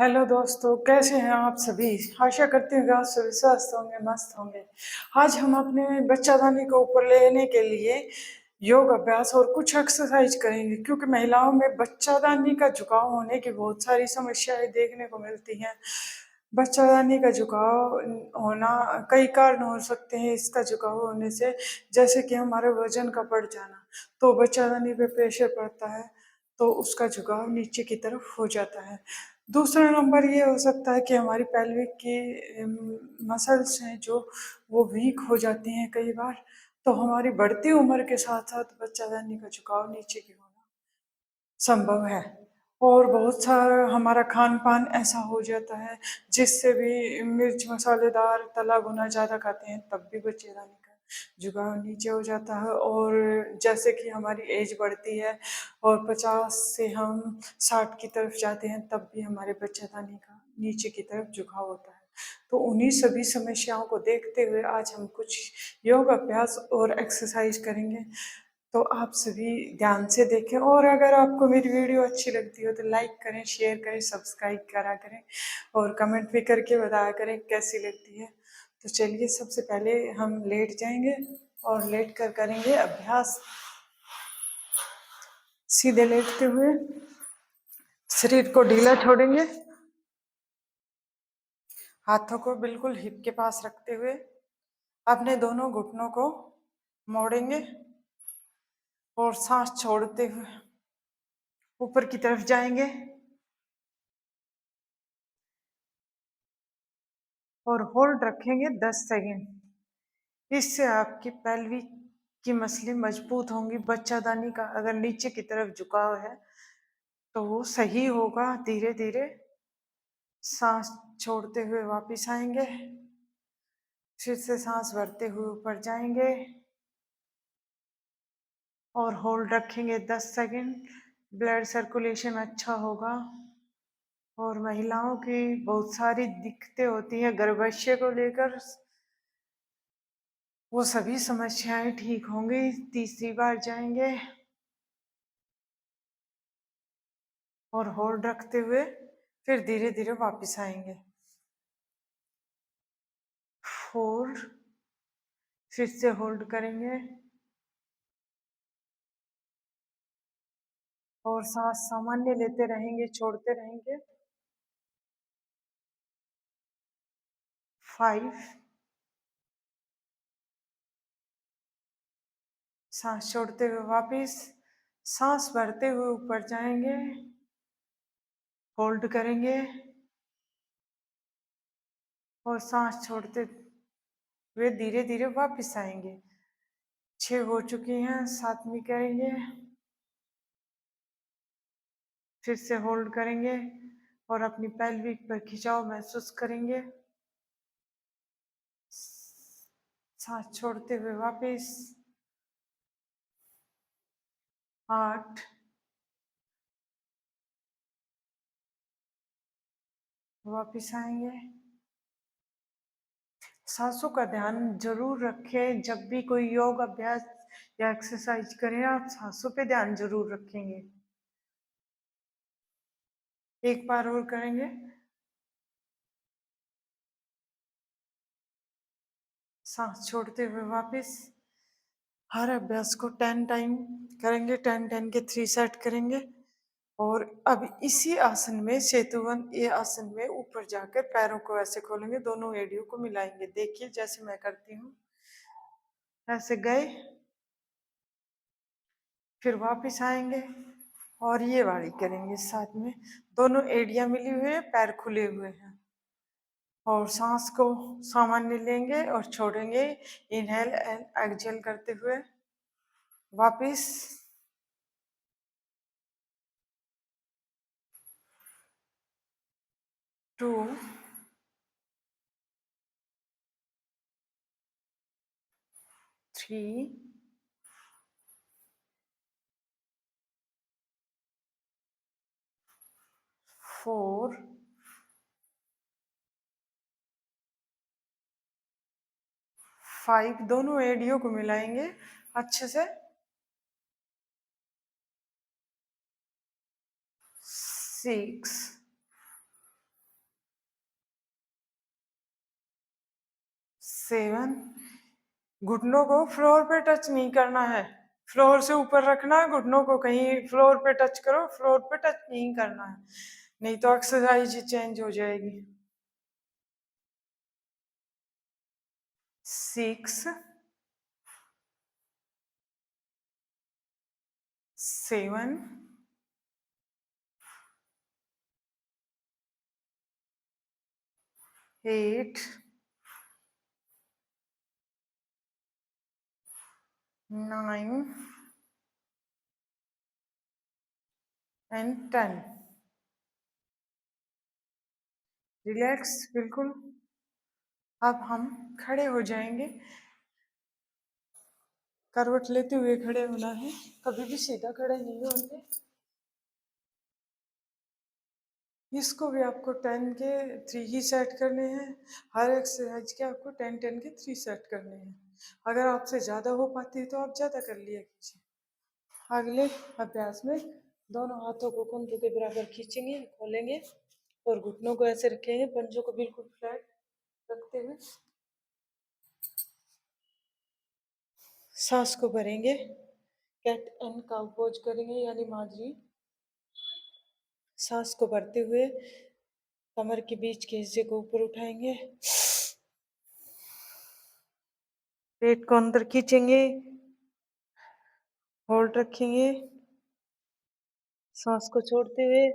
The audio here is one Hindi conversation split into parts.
हेलो दोस्तों, कैसे हैं आप सभी। आशा करती हूँ कि आप सभी स्वस्थ होंगे, मस्त होंगे। आज हम अपने बच्चादानी को ऊपर लेने के लिए योग अभ्यास और कुछ एक्सरसाइज करेंगे, क्योंकि महिलाओं में बच्चादानी का झुकाव होने की बहुत सारी समस्याएं देखने को मिलती हैं। बच्चादानी का झुकाव होना कई कारण हो सकते हैं। इसका झुकाव होने से जैसे कि हमारे वजन का बढ़ जाना, तो बच्चादानी पे प्रेशर पड़ता है, तो उसका झुकाव नीचे की तरफ हो जाता है। दूसरा नंबर ये हो सकता है कि हमारी पेल्विक की मसल्स हैं जो वो वीक हो जाती हैं कई बार। तो हमारी बढ़ती उम्र के साथ साथ बच्चादानी का झुकाव नीचे की होना संभव है। और बहुत सारा हमारा खान पान ऐसा हो जाता है जिससे भी मिर्च मसालेदार तला भुना ज़्यादा खाते हैं, तब भी बच्चेदानी का झुकाव नीचे हो जाता है। और जैसे कि हमारी एज बढ़ती है और 50 से हम 60 की तरफ जाते हैं, तब भी हमारे बच्चेदानी का नीचे की तरफ झुकाव होता है। तो उन्हीं सभी समस्याओं को देखते हुए आज हम कुछ योग अभ्यास और एक्सरसाइज करेंगे। तो आप सभी ध्यान से देखें, और अगर आपको मेरी वीडियो अच्छी लगती हो तो लाइक करें, शेयर करें, सब्सक्राइब करा करें और कमेंट भी करके बताया करें कैसी लगती है। तो चलिए, सबसे पहले हम लेट जाएंगे और लेट कर करेंगे अभ्यास। सीधे लेटते हुए शरीर को ढीला छोड़ेंगे, हाथों को बिल्कुल हिप के पास रखते हुए अपने दोनों घुटनों को मोड़ेंगे और सांस छोड़ते हुए ऊपर की तरफ जाएंगे और होल्ड रखेंगे 10 सेकेंड। इससे आपकी पेल्विक की मसलें मजबूत होंगी। बच्चादानी का अगर नीचे की तरफ झुकाव है तो वो सही होगा। धीरे धीरे सांस छोड़ते हुए वापस आएंगे, फिर से सांस भरते हुए ऊपर जाएंगे और होल्ड रखेंगे 10 सेकेंड। ब्लड सर्कुलेशन अच्छा होगा। और महिलाओं की बहुत सारी दिक्कतें होती हैं गर्भाशय को लेकर, वो सभी समस्याएं ठीक होंगी। तीसरी बार जाएंगे और होल्ड रखते हुए फिर धीरे धीरे वापस आएंगे। 4, फिर से होल्ड करेंगे और सांस सामान्य लेते रहेंगे, छोड़ते रहेंगे। 5, सांस छोड़ते हुए वापस, सांस भरते हुए ऊपर जाएंगे, होल्ड करेंगे और सांस छोड़ते हुए धीरे धीरे वापस आएंगे। 6 हो चुकी हैं, 7वीं करेंगे। फिर से होल्ड करेंगे और अपनी पेल्विक पर खिंचाव महसूस करेंगे। सांस छोड़ते हुए वापस। 8, वापस आएंगे। सांसों का ध्यान जरूर रखें। जब भी कोई योग अभ्यास या एक्सरसाइज करें, आप सांसों पे ध्यान जरूर रखेंगे। एक बार और करेंगे। सांस छोड़ते हुए वापस। हर अभ्यास को 10 टाइम करेंगे। 10-10 के 3 सेट करेंगे। और अब इसी आसन में, सेतुवन ये आसन में, ऊपर जाकर पैरों को ऐसे खोलेंगे, दोनों एड़ियों को मिलाएंगे। देखिए जैसे मैं करती हूँ, ऐसे गए, फिर वापस आएंगे और ये वाली करेंगे साथ में। दोनों एड़ियां मिली हुई है, पैर खुले हुए हैं और सांस को सामान्य लेंगे और छोड़ेंगे, इनहेल एंड एक्सहेल करते हुए। वापस। 2, 3, 4, 5, दोनों एड़ियों को मिलाएंगे अच्छे से। 6, 7। घुटनों को फ्लोर पे टच नहीं करना है, फ्लोर से ऊपर रखना है घुटनों को, कहीं फ्लोर पे टच करो, फ्लोर पे टच नहीं करना है, नहीं तो एक्सरसाइज चेंज हो जाएगी। 6 7 8 9 एंड 10। रिलैक्स बिल्कुल। अब हम खड़े हो जाएंगे, करवट लेते हुए खड़े होना है, कभी भी सीधा खड़े नहीं होंगे। इसको भी आपको 10 के 3 ही सेट करने हैं, हर एक्सरसाइज के आपको 10 के 3 सेट करने हैं। अगर आपसे ज़्यादा हो पाती है तो आप ज़्यादा कर लिया कीजिए। अगले अभ्यास में दोनों हाथों को कंधों के बराबर खींचेंगे, खोलेंगे और घुटनों को ऐसे रखेंगे, पंजों को बिल्कुल फ्लैट रखते हुए सांस को भरेंगे। कैट एंड काउ पोज करेंगे, यानी माधुरी। सांस को भरते हुए कमर के बीच के हिस्से को ऊपर उठाएंगे, पेट को अंदर खींचेंगे, होल्ड रखेंगे, सांस को छोड़ते हुए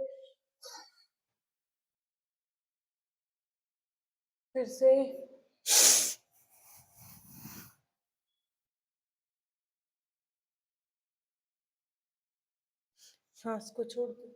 फिर से सांस को छोड़ते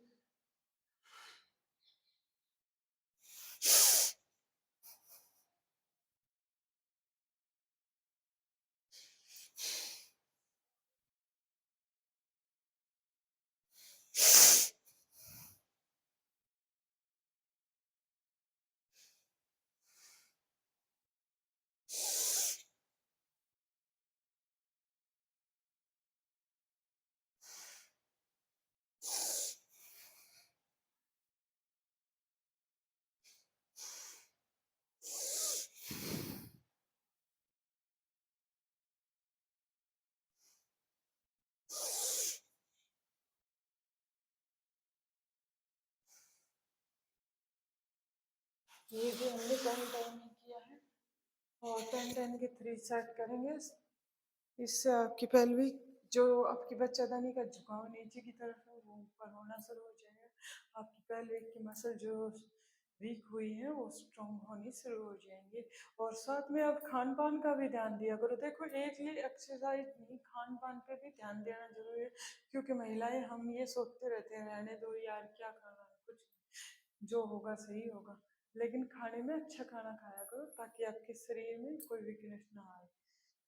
ये भी हमने 10 में किया है और 10 के 3 सेट करेंगे। इससे आपकी पेल्विक, जो आपकी बच्चादानी का झुकाव नीचे की तरफ है, वो ऊपर होना शुरू हो जाएगा। आपकी पेल्विक की मसल जो वीक हुई है वो स्ट्रॉन्ग होनी शुरू हो जाएंगे। और साथ में आप खान पान का भी ध्यान दिया करो। देखो, एक ही एक्सरसाइज नहीं, खान पान पे भी ध्यान देना जरूरी है, क्योंकि महिलाएं हम ये सोचते रहते हैं रहने दो यार, क्या खाना है, कुछ जो होगा सही होगा, लेकिन खाने में अच्छा खाना खाया करो ताकि आपके शरीर में कोई वीकनेस ना आए।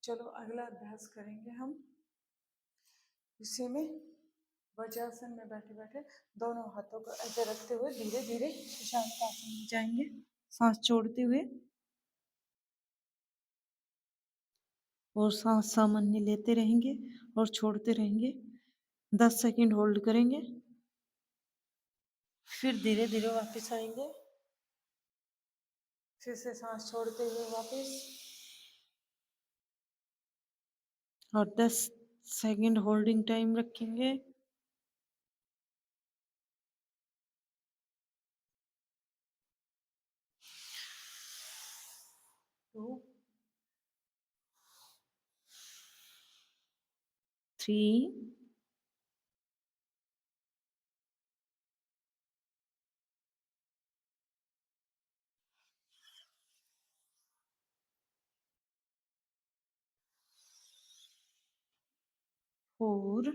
चलो अगला अभ्यास करेंगे हम इसी में। वज्रासन में बैठे बैठे दोनों हाथों को ऐसे रखते हुए धीरे धीरे शांत आसन में जाएंगे, सांस छोड़ते हुए और सांस सामान्य लेते रहेंगे और छोड़ते रहेंगे। 10 सेकंड होल्ड करेंगे, फिर धीरे धीरे वापस आएंगे, फिर से सांस छोड़ते हुए वापस, और 10 सेकंड होल्डिंग टाइम रखेंगे। 2 3 4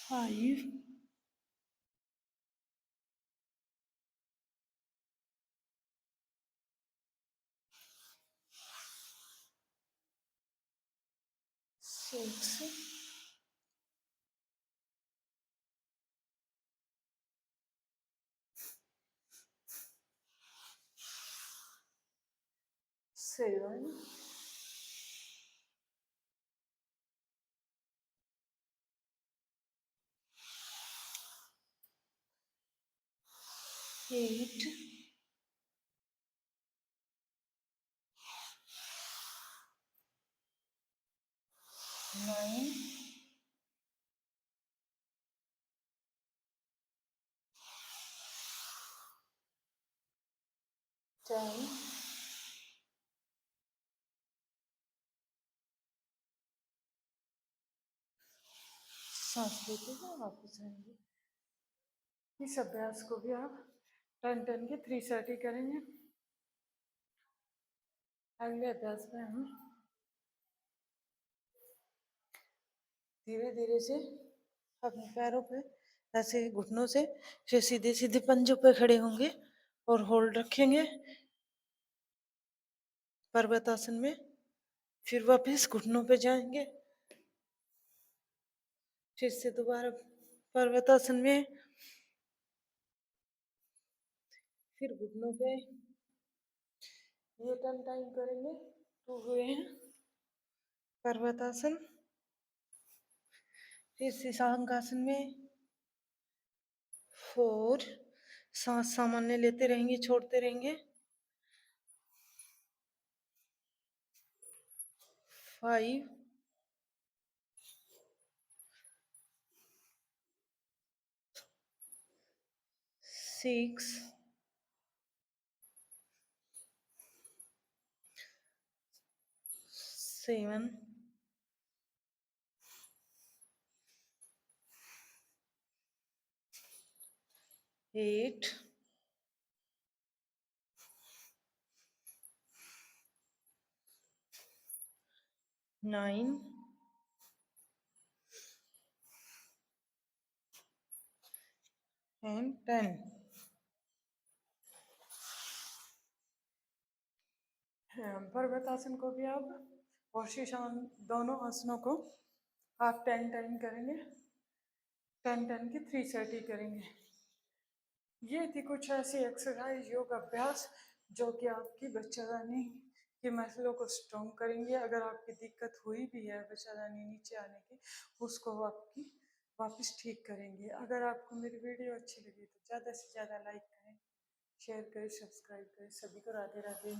5 6 7 8, 9, 10, सांस लेते हुए वापस आएंगे। इस अभ्यास को भी आप 10-10 के 3 सेट ही करेंगे। अगले अभ्यास में हम धीरे धीरे से अपने पैरों पे ऐसे घुटनों से फिर सीधे सीधे पंजों पे खड़े होंगे और होल्ड रखेंगे पर्वतासन में। फिर वापस घुटनों पे जाएंगे, फिर से दोबारा पर्वतासन में, फिर घुटनों पे। ये 10 टाइम करेंगे तो हुए हैं पर्वतासन। फिर से शंखासन में 4, सांस सामान्य लेते रहेंगे, छोड़ते रहेंगे। 5, 6, 7, 8, 9, and 10। पर्वतासन को भी आप और शीर्षासन दोनों आसनों को आप 10 टाइम करेंगे। 10-10 की 3 सेट ही करेंगे। ये थी कुछ ऐसी एक्सरसाइज, योग अभ्यास जो कि आपकी बच्चादानी की मसलों को स्ट्रॉन्ग करेंगे। अगर आपकी दिक्कत हुई भी है बच्चादानी नीचे आने की, उसको आपकी वापस ठीक करेंगे। अगर आपको मेरी वीडियो अच्छी लगी तो ज़्यादा से ज़्यादा लाइक करें, शेयर करें, सब्सक्राइब करें। सभी को राधे राधे।